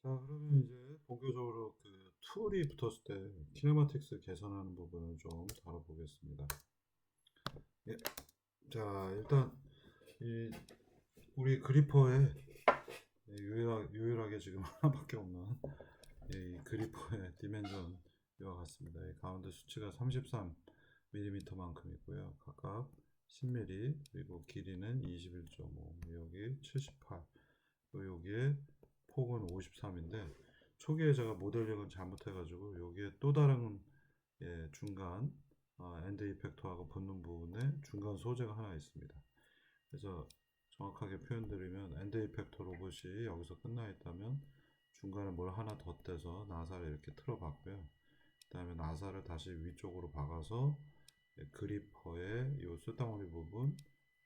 자, 그러면 이제 본격적으로 그 툴이 붙었을 때 키네마틱스 개선하는 부분을 좀 다뤄보겠습니다. 예, 자, 일단 이 우리 그리퍼에 유일하게 지금 하나밖에 없는 이 그리퍼의 디멘전 이와 같습니다. 이 가운데 수치가 33mm만큼 있고요. 각각 10mm, 그리고 길이는 21.5, 여기 78, 또 여기에 폭은 53인데 초기에 제가 모델링을 잘못해가지고 여기에 또 다른 중간 엔드 이펙터하고 붙는 부분에 중간 소재가 하나 있습니다. 그래서 정확하게 표현드리면 엔드 이펙터 로봇이 여기서 끝나 있다면 중간에 뭘 하나 덧대서 나사를 이렇게 틀어봤고요. 그 다음에 나사를 다시 위쪽으로 박아서 그리퍼의 이 쇳덩어리 부분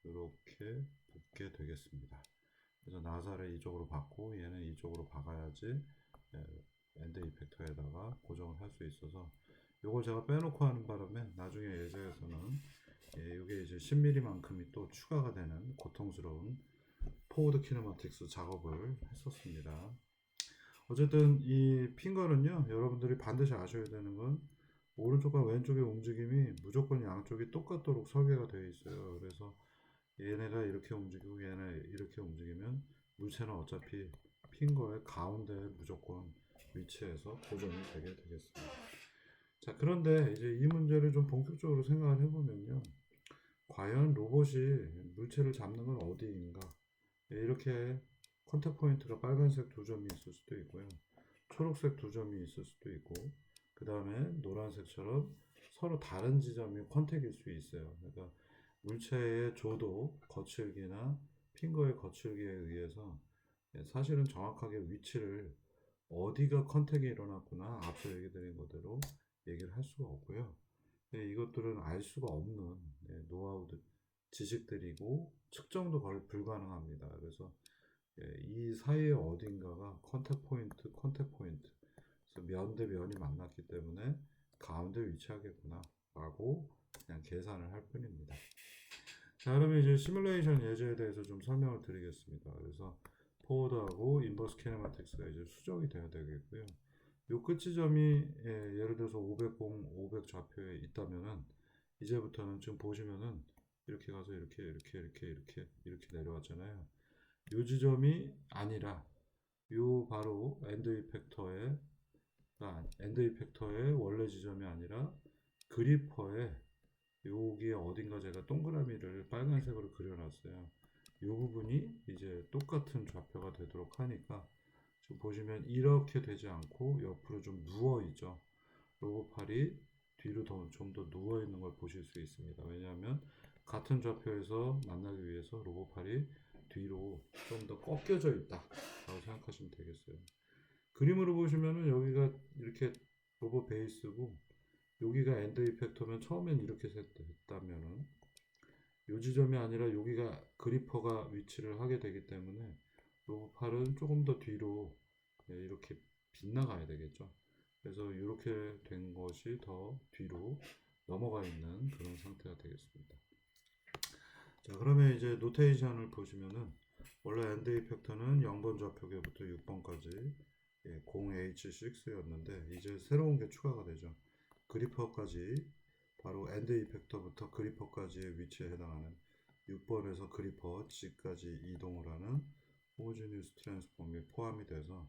이렇게 붙게 되겠습니다. 그래서 나사를 이쪽으로 박고 얘는 이쪽으로 박아야지 엔드 이펙터에다가 고정을 할 수 있어서 요걸 제가 빼놓고 하는 바람에 나중에 예제에서는 이게 이제 10mm만큼이 또 추가가 되는 고통스러운 포워드 키네마틱스 작업을 했었습니다. 어쨌든 이 핑거는요, 여러분들이 반드시 아셔야 되는 건 오른쪽과 왼쪽의 움직임이 무조건 양쪽이 똑같도록 설계가 되어 있어요. 그래서 얘네가 이렇게 움직이고 얘네 이렇게 움직이면 물체는 어차피 핑거의 가운데 무조건 위치해서 고정이 되게 되겠습니다. 자, 그런데 이제 이 문제를 좀 본격적으로 생각을 해보면요. 과연 로봇이 물체를 잡는 건 어디인가? 이렇게 컨택 포인트가 빨간색 두 점이 있을 수도 있고요. 초록색 두 점이 있을 수도 있고, 그 다음에 노란색처럼 서로 다른 지점이 컨택일 수 있어요. 그러니까 물체의 조도, 거칠기나 핑거의 거칠기에 의해서 사실은 정확하게 위치를 어디가 컨택이 일어났구나 앞서 얘기 드린 것대로 얘기를 할 수가 없고요. 이것들은 알 수가 없는 노하우 지식들이고 측정도 거의 불가능합니다. 그래서 이 사이에 어딘가가 컨택 포인트. 그래서 면 대 면이 만났기 때문에 가운데 위치하겠구나 라고 그냥 계산을 할 뿐입니다. 자, 그러면 이제 시뮬레이션 예제에 대해서 좀 설명을 드리겠습니다. 그래서 포워드하고 인버스 키네마틱스가 이제 수정이 돼야 되겠고요. 요 끝 지점이 예를 들어서 500, 500 좌표에 있다면은 이제부터는 지금 보시면은 이렇게 가서 이렇게 내려왔잖아요. 요 지점이 아니라 요 바로 엔드 이펙터의 원래 지점이 아니라 그리퍼에 여기에 어딘가 제가 동그라미를 빨간색으로 그려놨어요. 이 부분이 이제 똑같은 좌표가 되도록 하니까 지금 보시면 이렇게 되지 않고 옆으로 좀 누워 있죠. 로봇팔이 뒤로 좀 더 누워 있는 걸 보실 수 있습니다. 왜냐하면 같은 좌표에서 만나기 위해서 로봇팔이 뒤로 좀 더 꺾여져 있다라고 생각하시면 되겠어요. 그림으로 보시면은 여기가 이렇게 로봇 베이스고 여기가 엔드 이펙터면 처음엔 이렇게 됐다면은 요 지점이 아니라 여기가 그리퍼가 위치를 하게 되기 때문에 로봇팔은 조금 더 뒤로 이렇게 빗나가야 되겠죠. 그래서 이렇게 된 것이 더 뒤로 넘어가 있는 그런 상태가 되겠습니다. 자, 그러면 이제 노테이션을 보시면은 원래 엔드 이펙터는 0번 좌표계부터 6번까지 0H6였는데 이제 새로운 게 추가가 되죠. 그리퍼까지 바로 엔드 이펙터부터 그리퍼까지의 위치에 해당하는 6번에서 그리퍼 G까지 이동을 하는 호모지니우스 트랜스폼이 포함이 돼서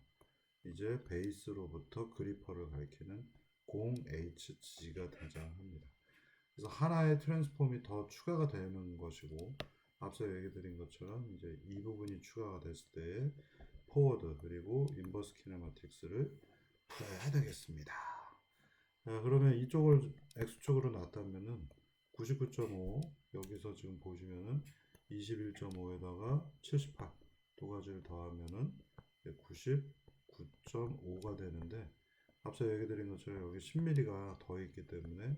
이제 베이스로부터 그리퍼를 가리키는 0HG가 등장합니다. 그래서 하나의 트랜스폼이 더 추가가 되는 것이고 앞서 얘기 드린 것처럼 이제 이 부분이 추가가 됐을 때 포워드 그리고 인버스 키네마틱스를 풀어야 되겠습니다. 자, 그러면 이쪽을 X축으로 놨다면은 99.5 여기서 지금 보시면은 21.5에다가 78 두 가지를 더하면은 99.5가 되는데 앞서 얘기 드린 것처럼 여기 10mm가 더 있기 때문에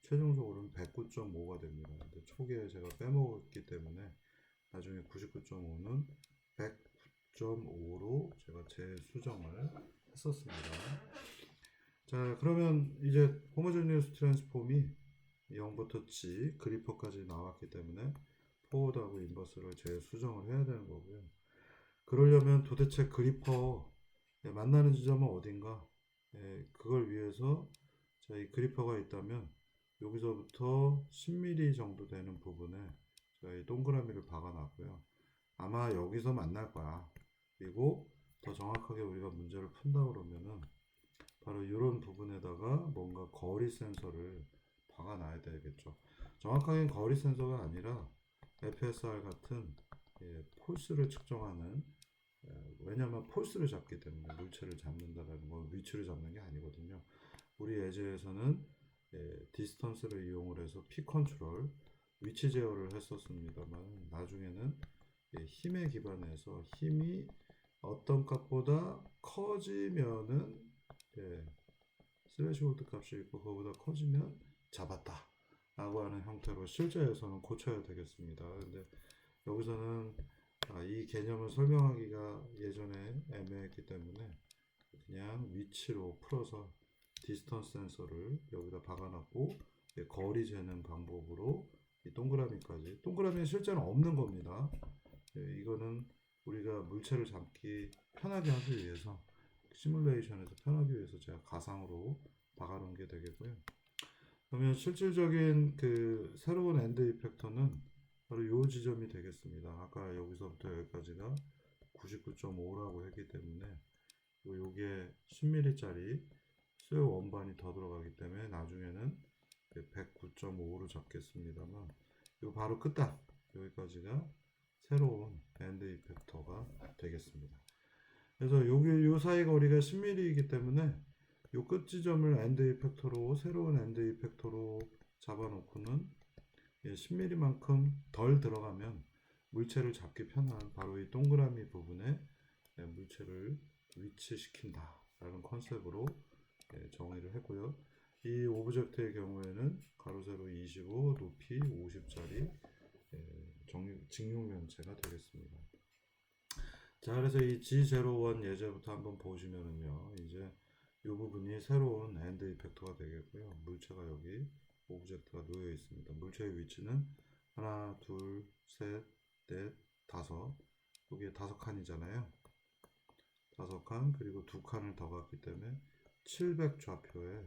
최종적으로는 109.5가 됩니다. 근데 초기에 제가 빼먹었기 때문에 나중에 99.5는 109.5로 제가 재수정을 했었습니다. 자, 그러면 이제 호모제니어스 트랜스폼이 0부터 G 그리퍼까지 나왔기 때문에 포워드하고 인버스를 재수정을 해야 되는 거고요. 그러려면 도대체 그리퍼 만나는 지점은 어딘가? 그걸 위해서 자, 이 그리퍼가 있다면 여기서부터 10mm 정도 되는 부분에 제가 이 동그라미를 박아놨고요. 아마 여기서 만날 거야. 그리고 더 정확하게 우리가 문제를 푼다 그러면은 바로 이런 부분에다가 뭔가 거리 센서를 박아놔야 되겠죠. 정확하게는 거리 센서가 아니라 FSR 같은 폴스를 측정하는 왜냐하면 폴스를 잡기 때문에 물체를 잡는다라는 건 위치를 잡는 게 아니거든요. 우리 예제에서는 디스턴스를 이용을 해서 피 컨트롤, 위치 제어를 했었습니다만 나중에는 힘에 기반해서 힘이 어떤 값보다 커지면은 스레시홀드 값이 있고 그거보다 커지면 잡았다 라고 하는 형태로 실제에서는 고쳐야 되겠습니다. 근데 여기서는 이 개념을 설명하기가 예전에 애매했기 때문에 그냥 위치로 풀어서 디스턴스 센서를 여기다 박아놨고 거리 재는 방법으로 이 동그라미까지 동그라미는 실제는 없는 겁니다. 이거는 우리가 물체를 잡기 편하게 하기 위해서 시뮬레이션에서 편하기 위해서 제가 가상으로 박아놓은 게 되겠고요. 그러면 실질적인 그 새로운 엔드 이펙터는 바로 이 지점이 되겠습니다. 아까 여기서부터 여기까지가 99.5라고 했기 때문에 요게 10mm짜리 수요 원반이 더 들어가기 때문에 나중에는 109.5로 잡겠습니다만 요 바로 끝단 여기까지가 새로운 엔드 이펙터가 되겠습니다. 그래서 여기 요 사이 거리가 10mm이기 때문에 요 끝 지점을 엔드 이펙터로 새로운 엔드 이펙터로 잡아놓고는 10mm만큼 덜 들어가면 물체를 잡기 편한 바로 이 동그라미 부분에 물체를 위치시킨다 라는 컨셉으로 정의를 했고요. 이 오브젝트의 경우에는 가로 세로 25 높이 50짜리 직육 면체가 되겠습니다. 자, 그래서 이 G01 예제부터 한번 보시면은요, 이제 이 부분이 새로운 엔드 이펙터가 되겠고요. 물체가 여기 오브젝트가 놓여 있습니다. 물체의 위치는 하나, 둘, 셋, 넷, 다섯. 여기에 5칸이잖아요. 5칸 그리고 2칸을 더 갔기 때문에 700 좌표에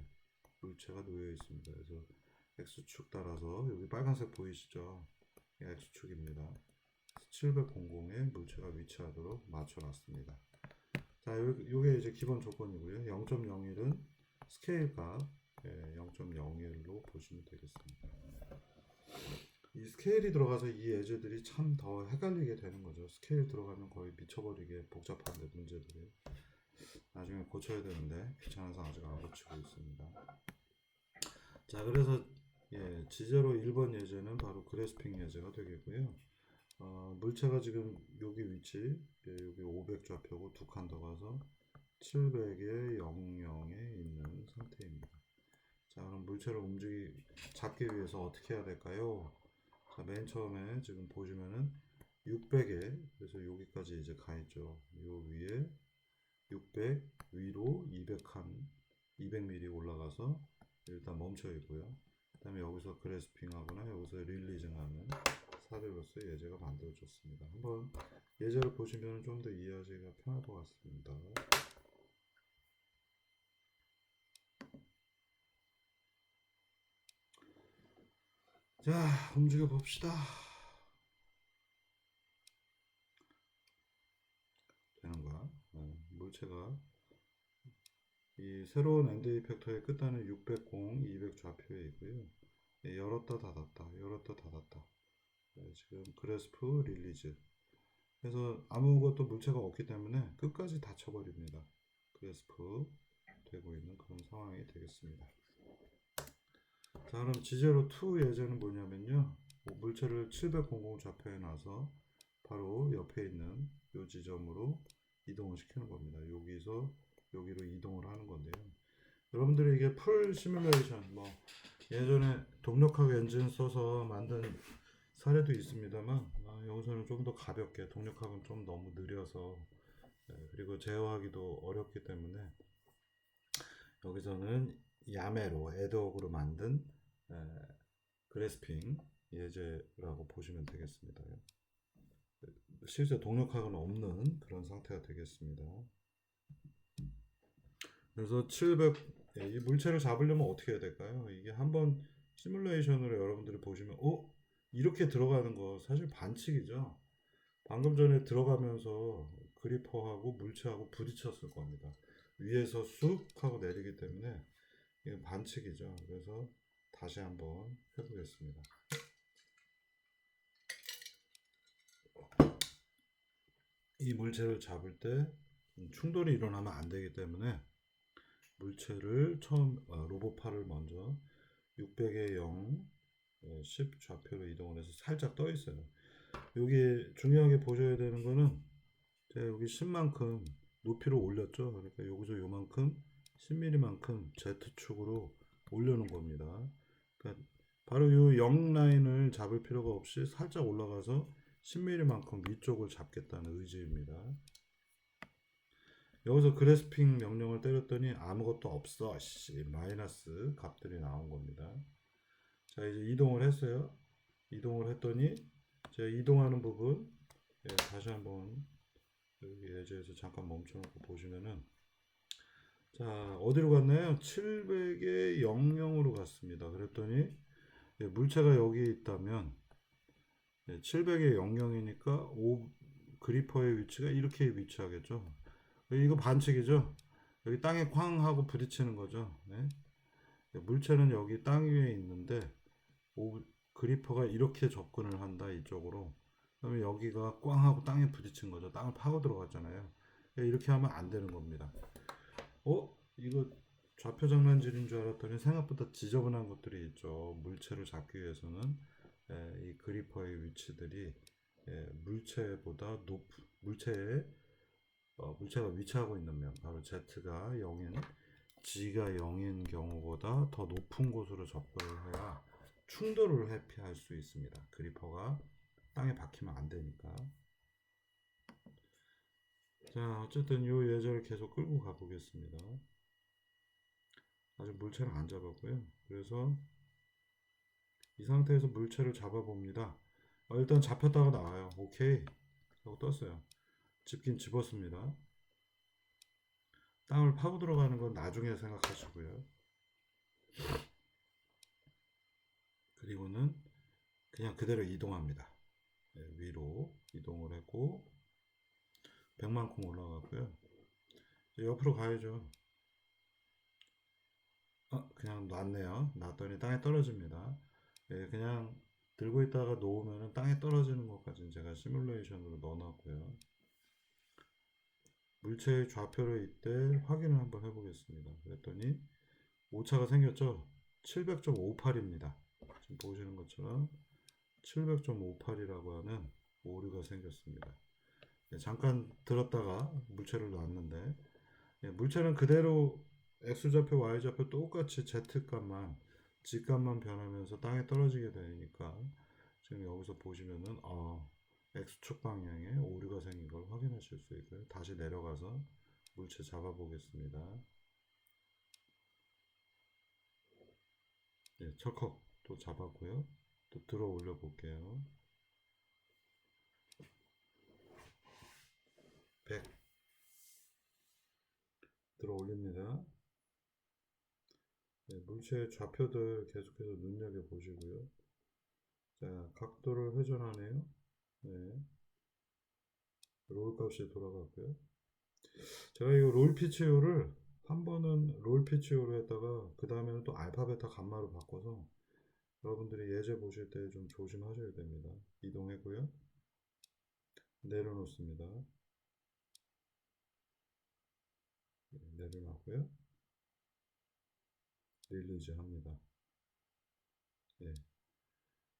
물체가 놓여 있습니다. 그래서 X축 따라서 여기 빨간색 보이시죠? X축입니다. 700에 물체가 위치하도록 맞춰놨습니다. 자, 요게 이제 기본 조건이고요. 0.01은 스케일 값 0.01로 보시면 되겠습니다. 이 스케일이 들어가서 이 예제들이 참 더 헷갈리게 되는 거죠. 스케일 들어가면 거의 미쳐버리게 복잡한데 문제들이 나중에 고쳐야 되는데 귀찮아서 아직 안 고치고 있습니다. 자, 그래서 지제로 1번 예제는 바로 그래스핑 예제가 되겠고요. 물체가 지금 여기 위치 여기 500 좌표고 2칸 더 가서 700에 00에 있는 상태입니다. 자, 그럼 물체를 잡기 위해서 어떻게 해야 될까요? 자, 맨 처음에 지금 보시면은 600에 그래서 여기까지 이제 가 있죠. 요 위에 600 위로 200칸 200mm 올라가서 일단 멈춰 있고요. 그 다음에 여기서 그래스핑 하거나 여기서 릴리징 하는 사례로서 예제가 만들어졌습니다. 한번 예제를 보시면 좀 더 이해하기가 편할 것 같습니다. 자, 움직여 봅시다. 되는 거야. 물체가 이 새로운 엔드 이펙터의 끝단은 600, 200 좌표에 있고요. 열었다 닫았다, 열었다 닫았다. 지금 그래스프 릴리즈. 그래서 아무것도 물체가 없기 때문에 끝까지 닫혀버립니다. 그래스프 되고 있는 그런 상황이 되겠습니다. 자, 그럼 지제로 2 예제는 뭐냐면요. 물체를 700 좌표에 놔서 바로 옆에 있는 이 지점으로 이동을 시키는 겁니다. 여기서 여기로 이동을 하는 건데요. 여러분들이 이게 풀 시뮬레이션 예전에 동력학 엔진 써서 만든 사례도 있습니다만 여기서는 좀 더 가볍게 동력학은 좀 너무 느려서 그리고 제어하기도 어렵기 때문에 여기서는 야매로 애드옥으로 만든 그래스핑 예제라고 보시면 되겠습니다. 실제 동력학은 없는 그런 상태가 되겠습니다. 그래서 700, 이 물체를 잡으려면 어떻게 해야 될까요? 이게 한번 시뮬레이션으로 여러분들이 보시면, 이렇게 들어가는 거 사실 반칙이죠. 방금 전에 들어가면서 그리퍼하고 물체하고 부딪혔을 겁니다. 위에서 쑥 하고 내리기 때문에 이건 반칙이죠. 그래서 다시 한번 해보겠습니다. 이 물체를 잡을 때 충돌이 일어나면 안 되기 때문에 물체를 처음 로봇팔을 먼저 600에 0, 10 좌표로 이동을 해서 살짝 떠 있어요. 여기 중요하게 보셔야 되는 거는 제가 여기 10만큼 높이로 올렸죠. 그러니까 여기서 요만큼 10mm만큼 Z축으로 올려놓은 겁니다. 그러니까 바로 이 0 라인을 잡을 필요가 없이 살짝 올라가서 10mm만큼 위쪽을 잡겠다는 의지입니다. 여기서 그래스핑 명령을 때렸더니 아무것도 없어. 마이너스 값들이 나온 겁니다. 자, 이제 이동을 했어요. 이동을 했더니 제가 이동하는 부분 다시 한번 여기 예제에서 잠깐 멈춰놓고 보시면은 자, 어디로 갔나요? 700에 00으로 갔습니다. 그랬더니 물체가 여기 있다면 700에 00이니까 그리퍼의 위치가 이렇게 위치하겠죠. 이거 반칙이죠. 여기 땅에 쾅 하고 부딪히는 거죠. 네? 물체는 여기 땅 위에 있는데 그리퍼가 이렇게 접근을 한다 이쪽으로. 그러면 여기가 꽝 하고 땅에 부딪힌 거죠. 땅을 파고 들어갔잖아요. 이렇게 하면 안 되는 겁니다. 이거 좌표 장난질인 줄 알았더니 생각보다 지저분한 것들이 있죠. 물체를 잡기 위해서는 이 그리퍼의 위치들이 물체보다 물체가 위치하고 있는 면, 바로 Z가 0인, G가 0인 경우보다 더 높은 곳으로 접근을 해야 충돌을 회피할 수 있습니다. 그리퍼가 땅에 박히면 안 되니까. 자, 어쨌든 이 예제를 계속 끌고 가보겠습니다. 아직 물체를 안 잡았고요. 그래서 이 상태에서 물체를 잡아봅니다. 일단 잡혔다가 나와요. 오케이 하고 떴어요. 집긴 집었습니다. 땅을 파고 들어가는 건 나중에 생각하시고요. 그리고는 그냥 그대로 이동합니다. 위로 이동을 했고 100만큼 올라가고요. 옆으로 가야죠. 그냥 놨네요. 놨더니 땅에 떨어집니다. 그냥 들고 있다가 놓으면 땅에 떨어지는 것까지는 제가 시뮬레이션으로 넣어놨고요. 물체의 좌표를 이때 확인을 한번 해보겠습니다. 그랬더니 오차가 생겼죠. 700.58입니다. 지금 보시는 것처럼 700.58이라고 하는 오류가 생겼습니다. 잠깐 들었다가 물체를 놨는데 물체는 그대로 X좌표, Y좌표 똑같이 Z값만 G값만 변하면서 땅에 떨어지게 되니까 지금 여기서 보시면은 X축 방향에 오류가 생긴 걸 확인하실 수 있고요. 다시 내려가서 물체 잡아 보겠습니다. 철컥 또 잡았고요. 또 들어 올려 볼게요. 100 들어 올립니다. 물체의 좌표들 계속해서 눈여겨 보시고요. 자, 각도를 회전하네요. 네. 롤 값이 돌아갔고요. 제가 이 롤 피치오를 한 번은 롤 피치오로 했다가 그 다음에는 또 알파 베타 감마로 바꿔서 여러분들이 예제 보실 때 좀 조심하셔야 됩니다. 이동했고요. 내려놓습니다. 내려놨고요. 릴리즈 합니다. 예.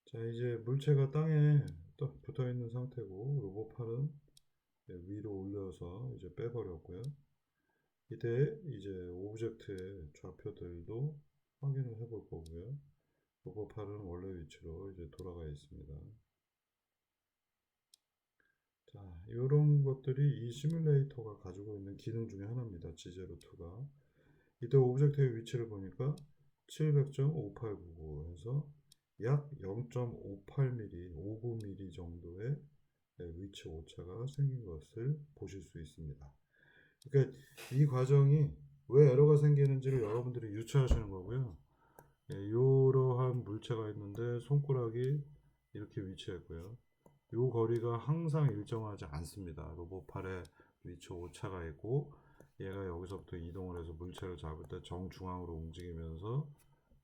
자, 이제 물체가 땅에 붙어 있는 상태고 로봇팔은 위로 올려서 이제 빼버렸고요. 이때 이제 오브젝트의 좌표들도 확인을 해볼 거고요. 로봇팔은 원래 위치로 이제 돌아가 있습니다. 자, 이런 것들이 이 시뮬레이터가 가지고 있는 기능 중에 하나입니다. G02가. 이때 오브젝트의 위치를 보니까 700.5899 해서 약 0.58mm, 59mm 정도의 위치 오차가 생긴 것을 보실 수 있습니다. 그러니까 이 과정이 왜 에러가 생기는지를 여러분들이 유추하시는 거고요. 예, 이러한 물체가 있는데 손가락이 이렇게 위치했고요. 이 거리가 항상 일정하지 않습니다. 로봇팔에 위치 오차가 있고 얘가 여기서부터 이동을 해서 물체를 잡을 때 정중앙으로 움직이면서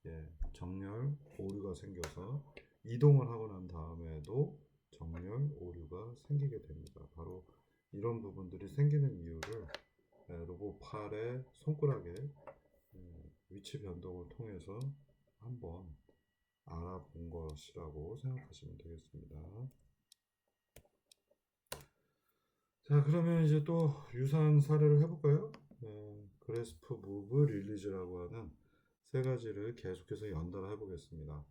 예, 정렬 오류가 생겨서 이동을 하고 난 다음에도 정렬 오류가 생기게 됩니다. 바로 이런 부분들이 생기는 이유를 로봇팔의 손가락의 위치 변동을 통해서 한번 알아본 것이라고 생각하시면 되겠습니다. 자, 그러면 이제 또 유사한 사례를 해볼까요? 그래스프 무브 릴리즈라고 하는 세 가지를 계속해서 연달아 해보겠습니다.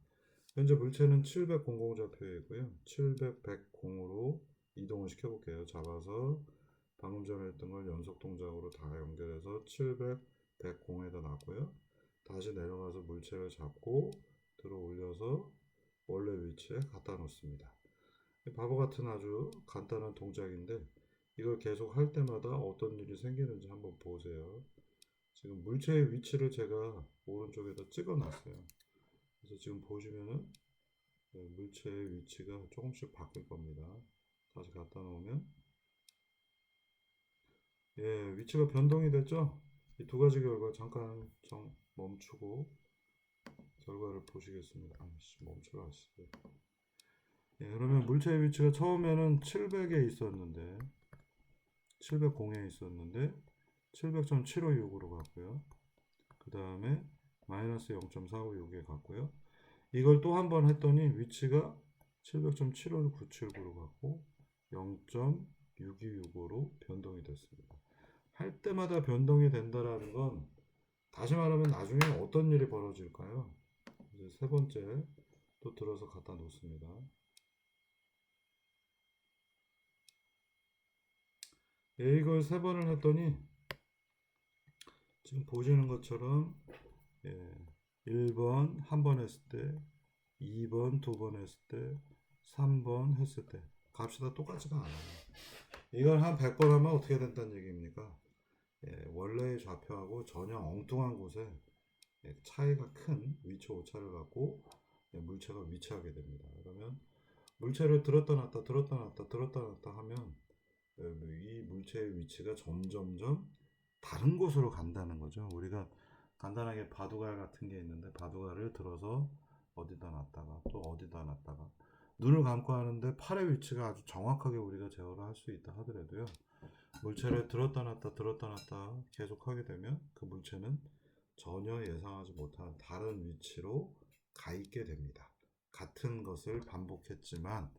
현재 물체는 700 좌표이고요. 700 100으로 이동을 시켜볼게요. 잡아서 방금 전에 했던 걸 연속 동작으로 다 연결해서 700 100에다 놨고요. 다시 내려가서 물체를 잡고 들어 올려서 원래 위치에 갖다 놓습니다. 바보 같은 아주 간단한 동작인데 이걸 계속 할 때마다 어떤 일이 생기는지 한번 보세요. 지금 물체의 위치를 제가 오른쪽에다 찍어 놨어요. 그래서 지금 보시면은 물체의 위치가 조금씩 바뀔 겁니다. 다시 갖다 놓으면 예, 위치가 변동이 됐죠? 이 두 가지 결과 잠깐 멈추고 결과를 보시겠습니다. 아씨, 멈추라 하시죠. 예, 그러면 물체의 위치가 처음에는 700에 있었는데 700에 있었는데 700.756으로 갔고요. 그 다음에 마이너스 0.456에 갔고요. 이걸 또 한 번 했더니 위치가 700.75979로 갔고 0.626으로 변동이 됐습니다. 할 때마다 변동이 된다라는 건 다시 말하면 나중에 어떤 일이 벌어질까요? 이제 세 번째 또 들어서 갖다 놓습니다. 예, 이걸 세 번을 했더니 지금 보시는 것처럼 예, 1번 한 번 했을 때 2번 두 번 했을 때 3번 했을 때 값이 다 똑같지가 않아요. 이걸 한 100번 하면 어떻게 된다는 얘기입니까? 예, 원래의 좌표하고 전혀 엉뚱한 곳에 예, 차이가 큰 위치 오차를 갖고 예, 물체가 위치하게 됩니다. 그러면 물체를 들었다 놨다 들었다 놨다 들었다 놨다 하면 이 물체의 위치가 점점점 다른 곳으로 간다는 거죠. 우리가 간단하게 바둑알 같은 게 있는데 바둑알을 들어서 어디다 놨다가 또 어디다 놨다가 눈을 감고 하는데 팔의 위치가 아주 정확하게 우리가 제어를 할 수 있다 하더라도요. 물체를 들었다 놨다 들었다 놨다 계속 하게 되면 그 물체는 전혀 예상하지 못한 다른 위치로 가 있게 됩니다. 같은 것을 반복했지만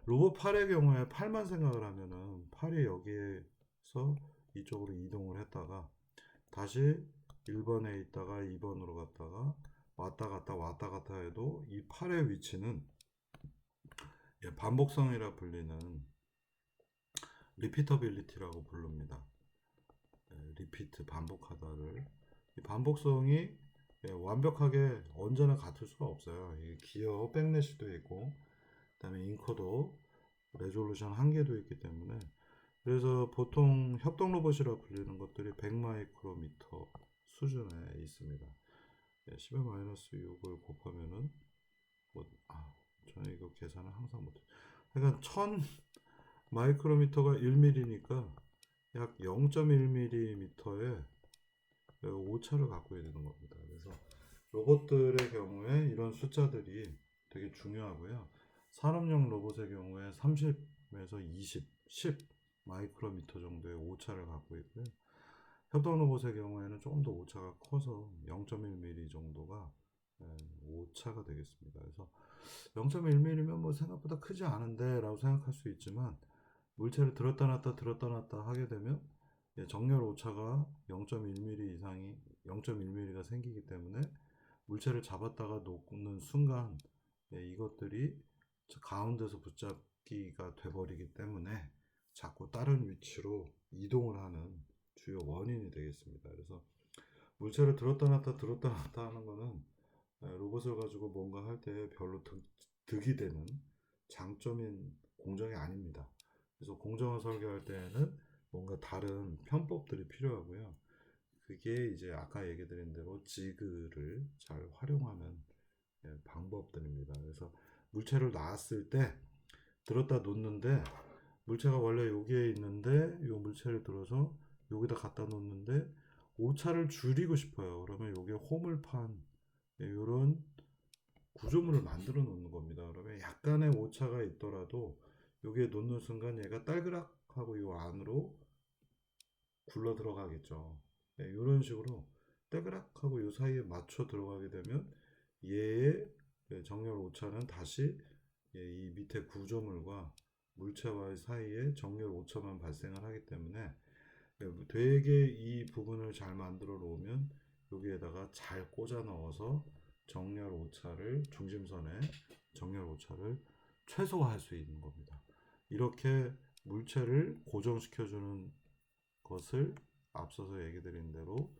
로봇 팔의 경우에 팔만 생각을 하면은 팔이 여기에서 이쪽으로 이동을 했다가 다시 1번에 있다가 2번으로 갔다가 왔다 갔다 왔다 갔다 해도 이 팔의 위치는 반복성이라 불리는 리피터빌리티라고 부릅니다. 리피트 반복하다를 이 반복성이 완벽하게 언제나 같을 수가 없어요. 기어 백래시도 있고 그다음에 인코도 레졸루션 한계도 있기 때문에 그래서 보통 협동 로봇이라 불리는 것들이 100 마이크로미터 수준에 있습니다. 10의 마이너스 6을 곱하면은 저는 이거 계산을 항상 못해요. 그러니까 1000 마이크로미터가 1mm니까 약 0.1mm의 오차를 갖고 있는 겁니다. 그래서 로봇들의 경우에 이런 숫자들이 되게 중요하고요. 산업용 로봇의 경우에 30에서 20, 10 마이크로미터 정도의 오차를 갖고 있고요. 협동 로봇의 경우에는 조금 더 오차가 커서 0.1mm 정도가 오차가 되겠습니다. 그래서 0.1mm면 뭐 생각보다 크지 않은데 라고 생각할 수 있지만 물체를 들었다 놨다 하게 되면 정렬 오차가 0.1mm 이상이 0.1mm가 생기기 때문에 물체를 잡았다가 놓는 순간 이것들이 가운데서 붙잡기가 돼버리기 때문에 자꾸 다른 위치로 이동을 하는 주요 원인이 되겠습니다. 그래서 물체를 들었다 놨다 하는 거는 로봇을 가지고 뭔가 할 때 별로 득이 되는 장점인 공정이 아닙니다. 그래서 공정을 설계할 때에는 뭔가 다른 편법들이 필요하고요. 그게 이제 아까 얘기 드린 대로 지그를 잘 활용하는 방법들입니다. 그래서 물체를 놨을 때 들었다 놓는데 물체가 원래 여기에 있는데 이 물체를 들어서 여기다 갖다 놓는데 오차를 줄이고 싶어요. 그러면 여기에 호물판 이런 구조물을 만들어 놓는 겁니다. 그러면 약간의 오차가 있더라도 여기에 놓는 순간 얘가 딸그락 하고 이 안으로 굴러 들어가겠죠. 이런 식으로 딸그락 하고 이 사이에 맞춰 들어가게 되면 얘의 정렬 오차는 다시 이 밑에 구조물과 물체와의 사이에 정렬 오차만 발생을 하기 때문에 되게 이 부분을 잘 만들어 놓으면 여기에다가 잘 꽂아 넣어서 정렬 오차를 중심선에 정렬 오차를 최소화할 수 있는 겁니다. 이렇게 물체를 고정시켜 주는 것을 앞서서 얘기 드린 대로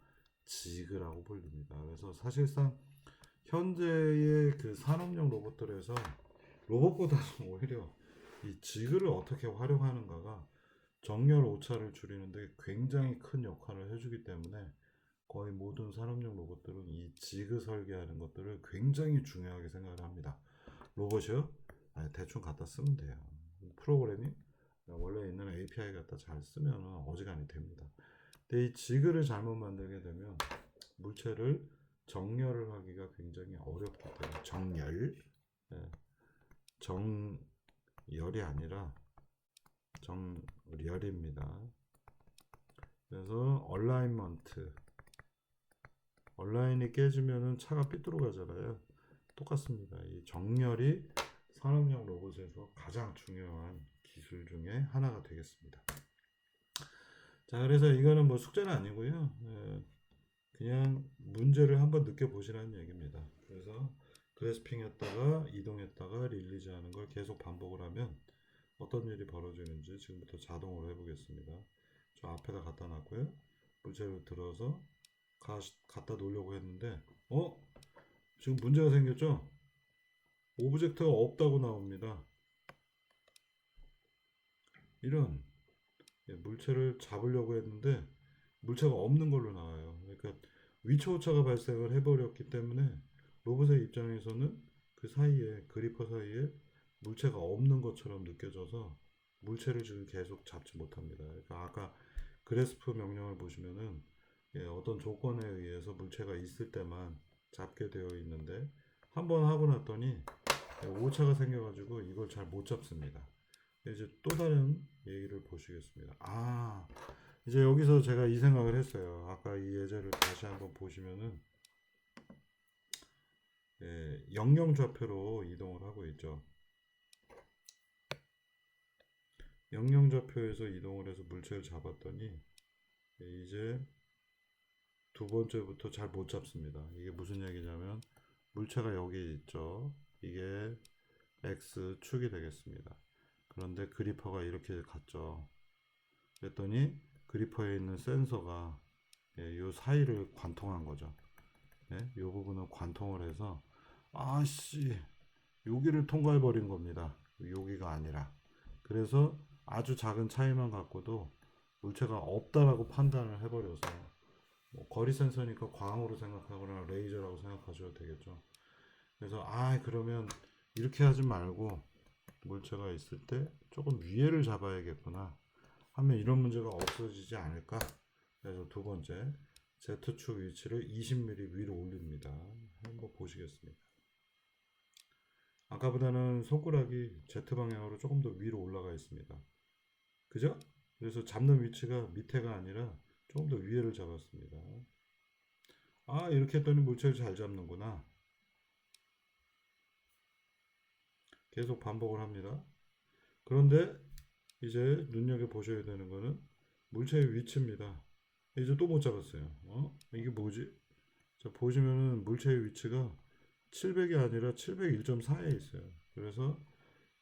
지그라고 불립니다. 그래서 사실상 현재의 그 산업용 로봇들에서 로봇보다는 오히려 이 지그를 어떻게 활용하는가가 정렬 오차를 줄이는데 굉장히 큰 역할을 해주기 때문에 거의 모든 산업용 로봇들은 이 지그 설계하는 것들을 굉장히 중요하게 생각을 합니다. 로봇이요? 대충 갖다 쓰면 돼요. 프로그래밍 원래 있는 API 갖다 잘 쓰면 어지간히 됩니다. 근데 이 지그를 잘못 만들게 되면 물체를 정렬을 하기가 굉장히 어렵기 때문에 정렬, 정열이 아니라 정렬입니다. 그래서 얼라인이 깨지면은 차가 삐뚤어 가잖아요. 똑같습니다. 이 정렬이 산업용 로봇에서 가장 중요한 기술 중에 하나가 되겠습니다. 자, 그래서 이거는 뭐 숙제는 아니고요. 그냥 문제를 한번 느껴보시라는 얘기입니다. 그래서 그래스핑했다가 이동했다가 릴리즈하는 걸 계속 반복을 하면 어떤 일이 벌어지는지 지금부터 자동으로 해보겠습니다. 저 앞에다 갖다 놨고요. 물체를 들어서 갖다 놓으려고 했는데 지금 문제가 생겼죠? 오브젝트가 없다고 나옵니다. 이런 물체를 잡으려고 했는데 물체가 없는 걸로 나와요. 그러니까 위치 오차가 발생을 해버렸기 때문에 로봇의 입장에서는 그 사이에 그리퍼 사이에 물체가 없는 것처럼 느껴져서 물체를 지금 계속 잡지 못합니다. 그러니까 아까 그래스프 명령을 보시면은 어떤 조건에 의해서 물체가 있을 때만 잡게 되어 있는데 한번 하고 났더니 오차가 생겨가지고 이걸 잘 못 잡습니다. 이제 또 다른 얘기를 보시겠습니다. 이제 여기서 제가 이 생각을 했어요. 아까 이 예제를 다시 한번 보시면은 영영 좌표로 이동을 하고 있죠. 영영 좌표에서 이동을 해서 물체를 잡았더니 이제 두 번째부터 잘 못 잡습니다. 이게 무슨 얘기냐면 물체가 여기 있죠. 이게 X축이 되겠습니다. 그런데 그리퍼가 이렇게 갔죠. 그랬더니 그리퍼에 있는 센서가 이 사이를 관통한 거죠. 이 부분을 관통을 해서 여기를 통과해 버린 겁니다. 여기가 아니라. 그래서 아주 작은 차이만 갖고도 물체가 없다라고 판단을 해버려서 거리 센서니까 광으로 생각하거나 레이저라고 생각하셔도 되겠죠. 그래서 그러면 이렇게 하지 말고 물체가 있을 때 조금 위에를 잡아야겠구나 하면 이런 문제가 없어지지 않을까. 그래서 두 번째 Z축 위치를 20mm 위로 올립니다. 한번 보시겠습니다. 아까보다는 손가락이 Z방향으로 조금 더 위로 올라가 있습니다. 그죠? 그래서 잡는 위치가 밑에가 아니라 조금 더 위에를 잡았습니다. 이렇게 했더니 물체를 잘 잡는구나. 계속 반복을 합니다. 그런데 이제 눈여겨보셔야 되는 거는 물체의 위치입니다. 이제 또 못 잡았어요. 이게 뭐지? 자, 보시면은 물체의 위치가 700이 아니라 701.4에 있어요. 그래서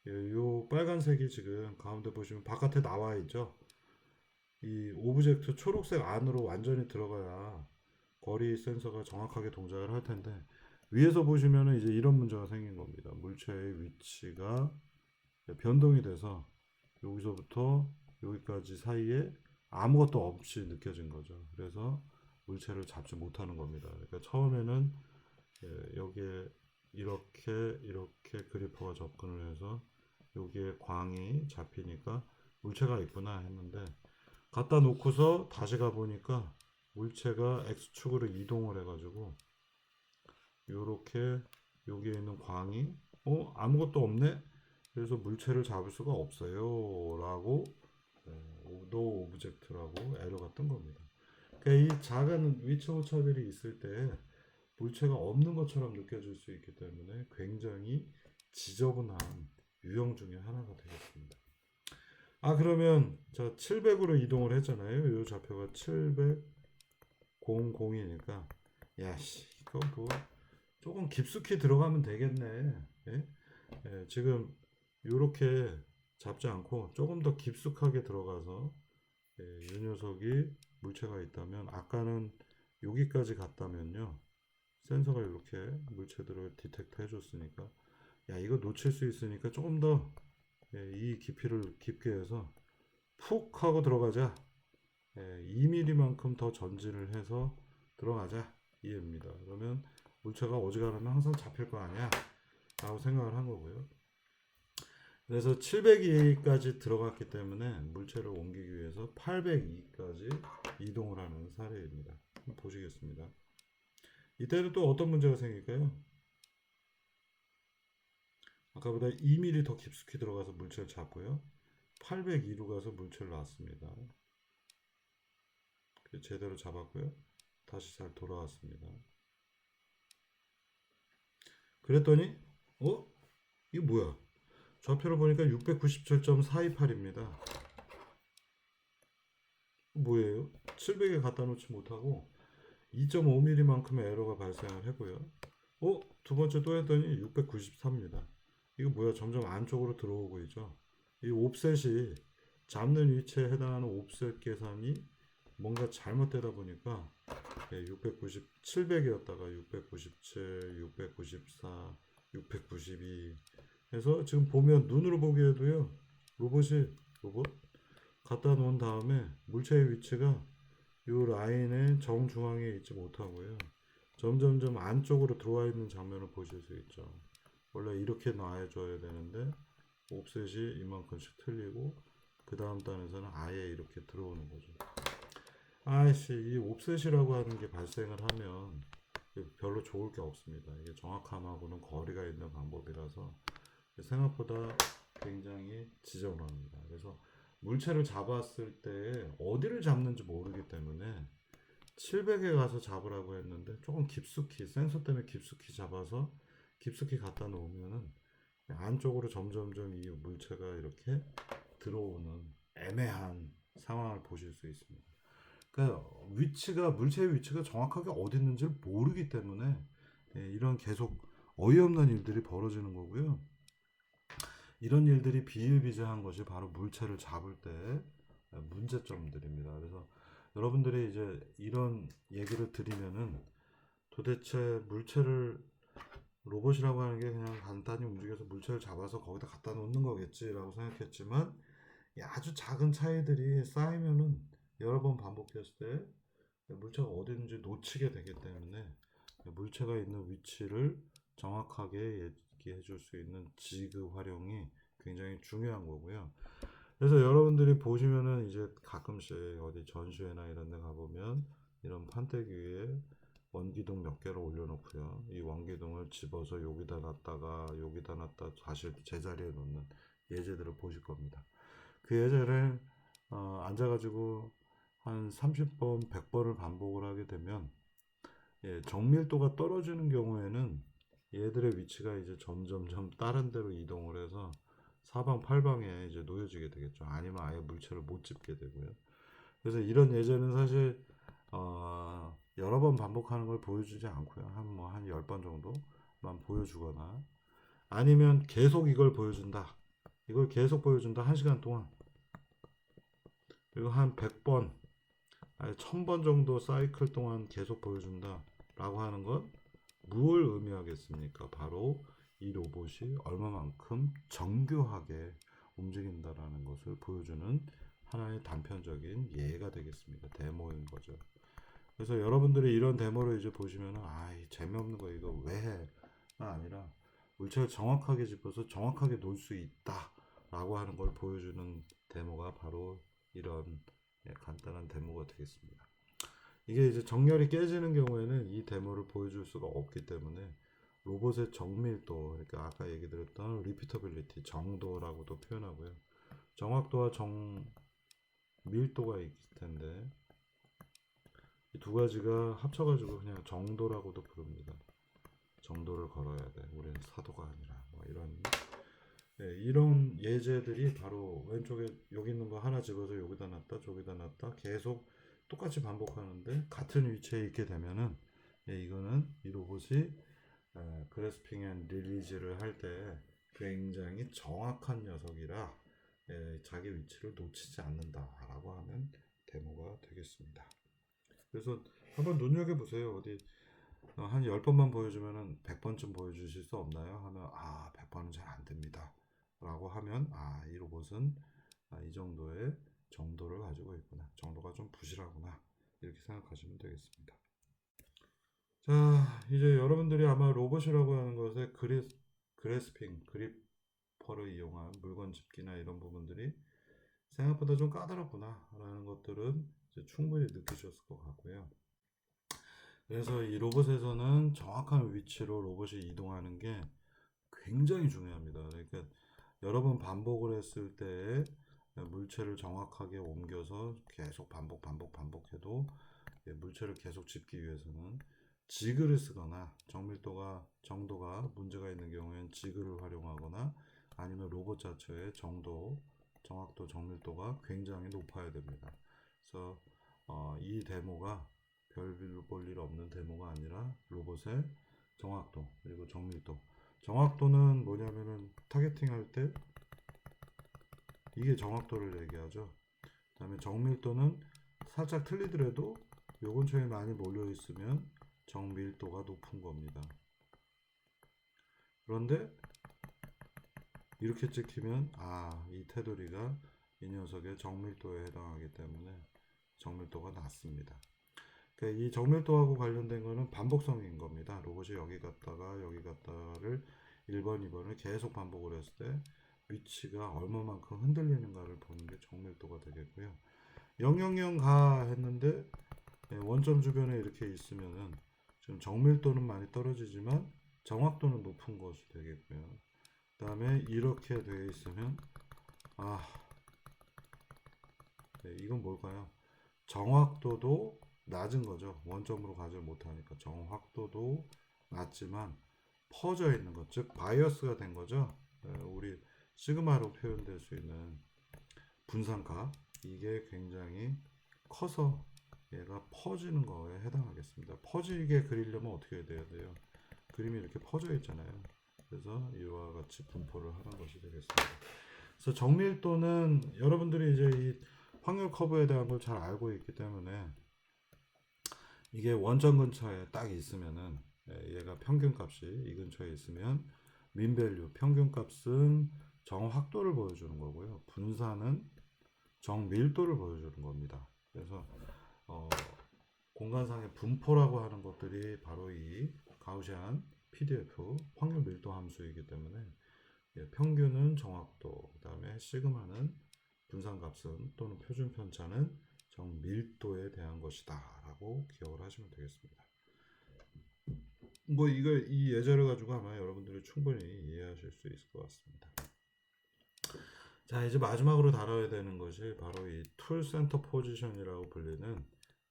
요 빨간색이 지금 가운데 보시면 바깥에 나와 있죠. 이 오브젝트 초록색 안으로 완전히 들어가야 거리 센서가 정확하게 동작을 할 텐데 위에서 보시면은 이제 이런 문제가 생긴 겁니다. 물체의 위치가 변동이 돼서 여기서부터 여기까지 사이에 아무것도 없이 느껴진 거죠. 그래서 물체를 잡지 못하는 겁니다. 그러니까 처음에는 여기에 이렇게 그리퍼가 접근을 해서 여기에 광이 잡히니까 물체가 있구나 했는데, 갖다 놓고서 다시 가보니까 물체가 X축으로 이동을 해가지고 요렇게 여기에 있는 광이 아무것도 없네? 그래서 물체를 잡을 수가 없어요 라고 no object라고 에러가 뜬 겁니다. 그러니까 이 작은 위치 오차들이 있을 때 물체가 없는 것처럼 느껴질 수 있기 때문에 굉장히 지저분한 유형 중에 하나가 되겠습니다. 그러면 자 700으로 이동을 했잖아요. 이 좌표가 700, 00이니까 야씨 이거 뭐 조금 깊숙이 들어가면 되겠네. 예? 지금 이렇게 잡지 않고 조금 더 깊숙하게 들어가서 이 녀석이 물체가 있다면, 아까는 여기까지 갔다면요 센서가 이렇게 물체들을 디텍트 해줬으니까 야 이거 놓칠 수 있으니까 조금 더 이 깊이를 깊게 해서 푹 하고 들어가자, 2mm만큼 더 전진을 해서 들어가자 이해입니다. 그러면 물체가 어지간하면 항상 잡힐 거 아니야 라고 생각을 한 거고요. 그래서 702까지 들어갔기 때문에 물체를 옮기기 위해서 802까지 이동을 하는 사례입니다. 보시겠습니다. 이때는 또 어떤 문제가 생길까요? 아까보다 2mm 더 깊숙이 들어가서 물체를 잡고요. 802로 가서 물체를 놨습니다. 제대로 잡았고요. 다시 잘 돌아왔습니다. 그랬더니 이게 뭐야? 좌표를 보니까 697.428입니다. 뭐예요? 700에 갖다 놓지 못하고 2.5mm만큼의 에러가 발생을 했고요. 두 번째 또 했더니 693입니다. 이거 뭐야? 점점 안쪽으로 들어오고 있죠. 이 옵셋이 잡는 위치에 해당하는 옵셋 계산이 뭔가 잘못되다 보니까 690, 700이었다가 697, 694, 692 해서 지금 보면 눈으로 보기에도요 로봇 갖다 놓은 다음에 물체의 위치가 이 라인의 정중앙에 있지 못하고요 점점점 안쪽으로 들어와 있는 장면을 보실 수 있죠. 원래 이렇게 놔줘야 되는데 옵셋이 이만큼씩 틀리고 그 다음 단에서는 아예 이렇게 들어오는 거죠. 이 옵셋이라고 하는 게 발생을 하면 별로 좋을 게 없습니다. 이게 정확함하고는 거리가 있는 방법이라서 생각보다 굉장히 지저분합니다. 그래서 물체를 잡았을 때 어디를 잡는지 모르기 때문에 700에 가서 잡으라고 했는데 조금 깊숙이 센서 때문에 깊숙이 잡아서 깊숙이 갖다 놓으면은 안쪽으로 점점점 이 물체가 이렇게 들어오는 애매한 상황을 보실 수 있습니다. 그러니까 물체의 위치가 정확하게 어디 있는지를 모르기 때문에 이런 계속 어이없는 일들이 벌어지는 거고요. 이런 일들이 비일비재한 것이 바로 물체를 잡을 때 문제점들입니다. 그래서 여러분들이 이제 이런 얘기를 드리면은 도대체 물체를 로봇이라고 하는 게 그냥 간단히 움직여서 물체를 잡아서 거기다 갖다 놓는 거겠지라고 생각했지만 아주 작은 차이들이 쌓이면은 여러 번 반복했을 때 물체가 어디 있는지 놓치게 되기 때문에 물체가 있는 위치를 정확하게 얘기해 줄 수 있는 지그 활용이 굉장히 중요한 거고요. 그래서 여러분들이 보시면은 이제 가끔씩 어디 전시회나 이런 데 가보면 이런 판때기 위에 원기둥 몇 개를 올려놓고요. 이 원기둥을 집어서 여기다 놨다가 여기다 놨다 다시 제자리에 놓는 예제들을 보실 겁니다. 그 예제를 앉아가지고 한 30번, 100번을 반복을 하게 되면 정밀도가 떨어지는 경우에는 얘들의 위치가 이제 점점점 다른 데로 이동을 해서 사방팔방에 이제 놓여지게 되겠죠. 아니면 아예 물체를 못 집게 되고요. 그래서 이런 예제는 사실 여러 번 반복하는 걸 보여주지 않고요. 한 10번 정도만 보여주거나 아니면 계속 이걸 보여준다. 이걸 계속 보여준다. 1시간 동안. 그리고 한 100번, 아니 1000번 정도 사이클 동안 계속 보여준다. 라고 하는 건 무엇을 의미하겠습니까? 바로 이 로봇이 얼마만큼 정교하게 움직인다라는 것을 보여주는 하나의 단편적인 예가 되겠습니다. 데모인 거죠. 그래서 여러분들이 이런 데모를 이제 보시면은 이 재미없는 거 이거 왜 해가 아니라 물체를 정확하게 짚어서 정확하게 놓을 수 있다라고 하는 걸 보여주는 데모가 바로 이런 간단한 데모가 되겠습니다. 이게 이제 정렬이 깨지는 경우에는 이 데모를 보여줄 수가 없기 때문에 로봇의 정밀도, 그러니까 아까 얘기 드렸던 리피터빌리티, 정도라고도 표현하고요. 정확도와 정밀도가 있을 텐데 이 두 가지가 합쳐가지고 그냥 정도라고도 부릅니다. 정도를 걸어야 돼. 우리는 사도가 아니라 뭐 이런 예제들이 바로 왼쪽에 여기 있는 거 하나 집어서 여기다 놨다 저기다 놨다 계속 똑같이 반복하는데 같은 위치에 있게 되면은 이거는 이 로봇이 그래스핑 앤 릴리즈를 할 때 굉장히 정확한 녀석이라 자기 위치를 놓치지 않는다라고 하는 데모가 되겠습니다. 그래서 한번 눈여겨보세요. 어디 한 10번만 보여주면은 100번쯤 보여주실 수 없나요? 하면 100번은 잘 안 됩니다. 라고 하면 이 로봇은 이 정도의 정도를 가지고 있구나. 정도가 좀 부실하구나. 이렇게 생각하시면 되겠습니다. 자, 이제 여러분들이 아마 로봇이라고 하는 것에 그래스핑, 그리퍼를 이용한 물건 집기나 이런 부분들이 생각보다 좀 까다롭구나 라는 것들은 이제 충분히 느끼셨을 것 같고요. 그래서 이 로봇에서는 정확한 위치로 로봇이 이동하는 게 굉장히 중요합니다. 그러니까 여러 번 반복을 했을 때 물체를 정확하게 옮겨서 계속 반복해도 물체를 계속 짚기 위해서는 지그를 쓰거나 정도가 문제가 있는 경우에는 지그를 활용하거나 아니면 로봇 자체의 정확도, 정밀도가 굉장히 높아야 됩니다. 그래서 이 데모가 별 볼 일 없는 데모가 아니라 로봇의 정확도 그리고 정밀도. 정확도는 뭐냐면은 타겟팅 할 때 이게 정확도를 얘기하죠. 그다음에 정밀도는 살짝 틀리더라도 요 근처에 많이 몰려 있으면 정밀도가 높은 겁니다. 그런데 이렇게 찍히면 이 테두리가 이 녀석의 정밀도에 해당하기 때문에 정밀도가 낮습니다. 그러니까 이 정밀도하고 관련된 거는 반복성인 겁니다. 로봇이 여기 갔다가를 1번, 2번을 계속 반복을 했을 때 위치가 얼마만큼 흔들리는가를 보는 게 정밀도가 되겠고요. 000 가 했는데 원점 주변에 이렇게 있으면은 지금 정밀도는 많이 떨어지지만 정확도는 높은 것이 되겠고요. 그 다음에 이렇게 되어 있으면 이건 뭘까요? 정확도도 낮은 거죠. 원점으로 가지 못하니까 정확도도 낮지만 퍼져 있는 것, 즉 바이어스가 된 거죠. 우리 시그마로 표현될 수 있는 분산값, 이게 굉장히 커서 얘가 퍼지는 거에 해당하겠습니다. 퍼지게 그리려면 어떻게 돼야 돼요? 그림이 이렇게 퍼져 있잖아요. 그래서 이와 같이 분포를 하는 것이 되겠습니다. 그래서 정밀도는 여러분들이 이제 이 확률 커브에 대한 걸 잘 알고 있기 때문에 이게 원점 근처에 딱 있으면은 얘가 평균값이 이 근처에 있으면 민밸류 평균값은 정확도를 보여주는 거고요. 분산은 정밀도를 보여주는 겁니다. 그래서 공간상의 분포라고 하는 것들이 바로 이 가우시안 PDF 확률 밀도 함수이기 때문에 평균은 정확도, 그 다음에 시그마는 분산값은 또는 표준 편차는 정밀도에 대한 것이다 라고 기억을 하시면 되겠습니다. 이 예제를 가지고 아마 여러분들이 충분히 이해하실 수 있을 것 같습니다. 자, 이제 마지막으로 다뤄야 되는 것이 바로 이 툴 센터 포지션이라고 불리는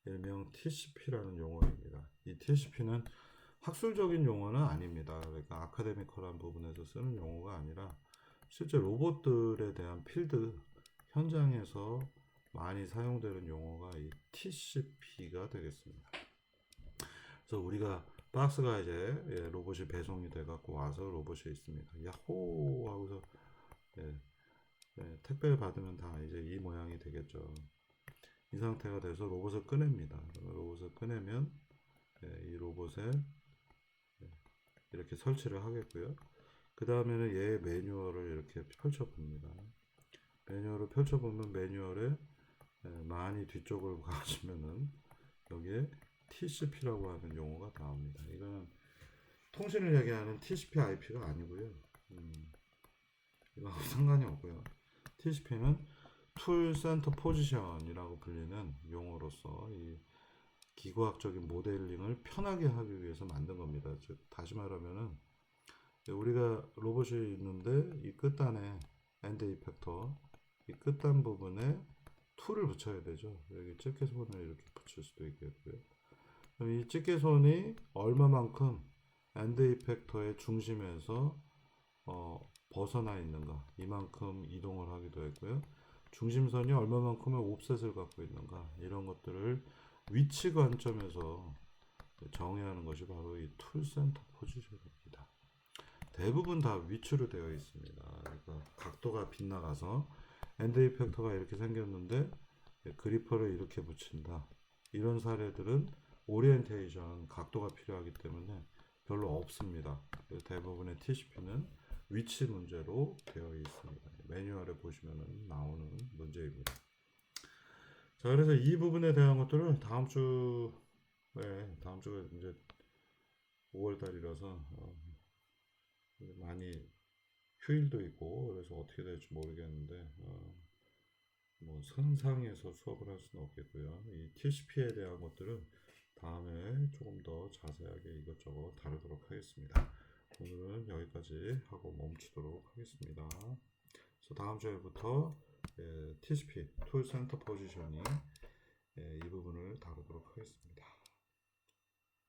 일명 TCP라는 용어입니다. 이 TCP는 학술적인 용어는 아닙니다. 그러니까 아카데미컬한 부분에서 쓰는 용어가 아니라 실제 로봇들에 대한 필드 현장에서 많이 사용되는 용어가 이 TCP가 되겠습니다. 그래서 우리가 박스가 이제 로봇이 배송이 돼 갖고 와서 로봇이 있습니다. 야호 하고서 택배를 받으면 다 이제 이 모양이 되겠죠. 이 상태가 돼서 로봇을 꺼냅니다. 로봇을 꺼내면 이 로봇에 이렇게 설치를 하겠고요. 그 다음에는 얘 매뉴얼을 이렇게 펼쳐봅니다. 매뉴얼을 펼쳐보면 매뉴얼에 많이 뒤쪽을 가시면은 여기에 TCP라고 하는 용어가 나옵니다. 이거는 통신을 얘기하는 TCP/IP가 아니고요. 이거하고 상관이 없고요. TCP는 툴 센터 포지션이라고 불리는 용어로서 이 기구학적인 모델링을 편하게 하기 위해서 만든 겁니다. 즉 다시 말하면은 우리가 로봇이 있는데 이 끝단에 엔드 이펙터 이 끝단 부분에 툴을 붙여야 되죠. 여기 집게손을 이렇게 붙일 수도 있겠고요. 그럼 이 집게손이 얼마만큼 엔드 이펙터의 중심에서 벗어나 있는가 이만큼 이동을 하기도 했고요. 중심선이 얼마만큼의 옵셋을 갖고 있는가 이런 것들을 위치 관점에서 정의하는 것이 바로 이 툴 센터 포지션입니다. 대부분 다 위치로 되어 있습니다. 그러니까 각도가 빗나가서 엔드 이펙터가 이렇게 생겼는데 그리퍼를 이렇게 붙인다. 이런 사례들은 오리엔테이션 각도가 필요하기 때문에 별로 없습니다. 대부분의 TCP는 위치 문제로 되어 있습니다. 매뉴얼에 보시면 나오는 문제입니다. 자, 그래서 이 부분에 대한 것들을 다음 주가 이제 5월 달이라서 많이 휴일도 있고 그래서 어떻게 될지 모르겠는데 뭐 선상에서 수업을 할 수는 없겠고요. 이 TCP에 대한 것들은 다음에 조금 더 자세하게 이것저것 다루도록 하겠습니다. 오늘은 여기까지 하고 멈추도록 하겠습니다. 그래서 다음 주에부터 TCP, 툴 센터 포지셔닝 이 부분을 다루도록 하겠습니다.